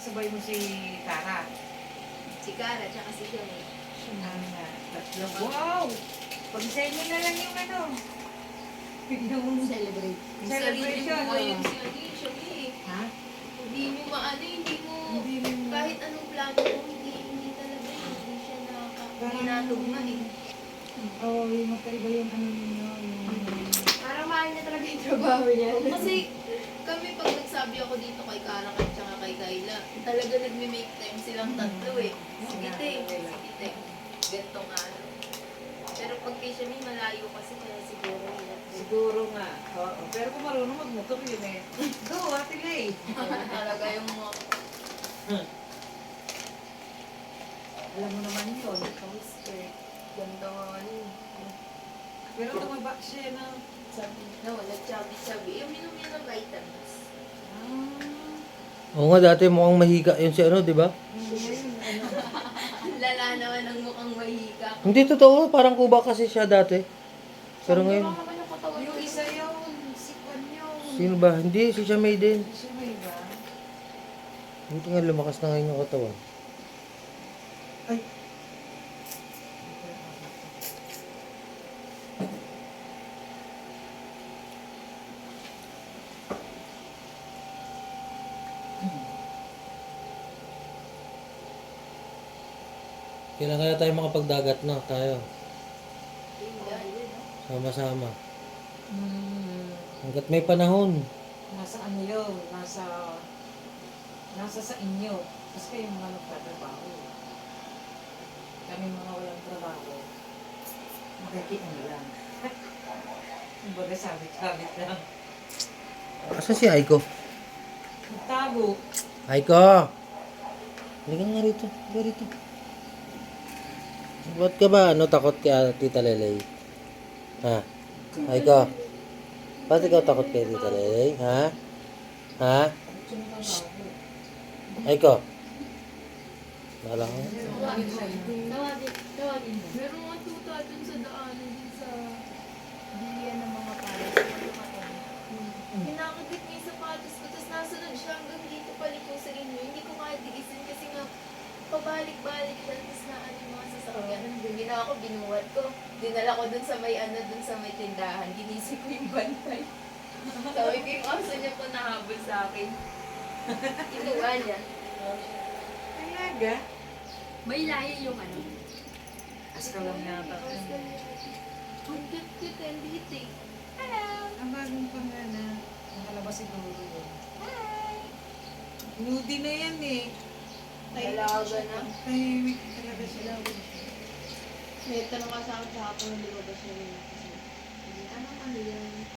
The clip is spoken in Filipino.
Kasabay mo si Tara. Si Cara, tsaka si Shami. Tatlo. Wow! Pag-design mo na lang yung ano. Yung Celebrate. celebration. Mo yung Shami. Ha? Hindi mo maano, hindi mo, Hindi mo- kahit anong plano mo, hindi talaga yun. Hindi siya nakatugma eh. Oo, yung magkaiba yung ano ninyo. Parang mahal niya talaga yung trabaho niya. Kasi kami pag nagsabi ako dito kay Cara at saka kay Kayla, talaga nagme-make time silang tatlo eh. Sige te, sige te. Ganito nga ano. Pero pag kay Shami, malayo kasi kaya siguro hirap din. Siguro nga. Oo. Pero kung marunong magmotor yun eh. Go, Ate Lay. Talaga yung mga Alam mo naman yun. skirt. Ganda nga ano eh. Pero tumaba siya na. Sabi, no, nag-chubby-chubby. Yung minom yun ng vitamins. Oo nga, dati mukhang mahika yun si ano, di ba? Ngayon, ano. Lala naman ang mukhang mahika. Hindi totoo, parang kuba kasi siya dati. Pero ngayon, Yung isa yun, si Kwan yun. sino ba? Hindi, si siya may din. Siya may ba? Buti nga lumakas na ngayon yung katawan. Ay. Kailan kaya tayo makapagdagat na tayo? Yun yan, yun, no? Sama-sama. Hmm. Hanggat may panahon. Nasa ano yun? Nasa sa inyo. Kasi kayo mga nagtatrabaho. Kami mga walang trabaho. Makikita nyo lang. Kumbaga sabit-sabit lang. Asan si Aiko? Nagtago. Aiko! Halika nga rito. Halika rito. Ba't ka ba takot kay Tita Lelay? Ha? Aiko? Ba't ikaw takot kay Tita Lelay? Ha? Ha? Aiko? Bahala ka. Tawagin mo. Meron nga tuta dun sa daanan din sa bilihan ng mga pares. Kinakabit niya yung sapatos ko, tapos nasunod siya hanggang dito paliko sa inyo. Hindi ko kaya tiisin kasi nga pabalik-balik siya, tapos na ano yung mga sasakyan. Nung ginawa ko, binuhat ko. Dinala ko dun sa may dun sa may tindahan. Ginisip ko yung bantay. Sabi ko yung aso niya po nahabol sa akin. Inuwa niya. Talaga? May layo yung ano. Aska lang yata. Ang cute-cute, ang liit Ang bagong pangalan. Nakalabas siguro yun. Nudi na yan eh. Dalaga na. Tahimik talaga sila. May tanong ka sa akin sa hapon, hindi ko ba siya rin. Ano ano yan?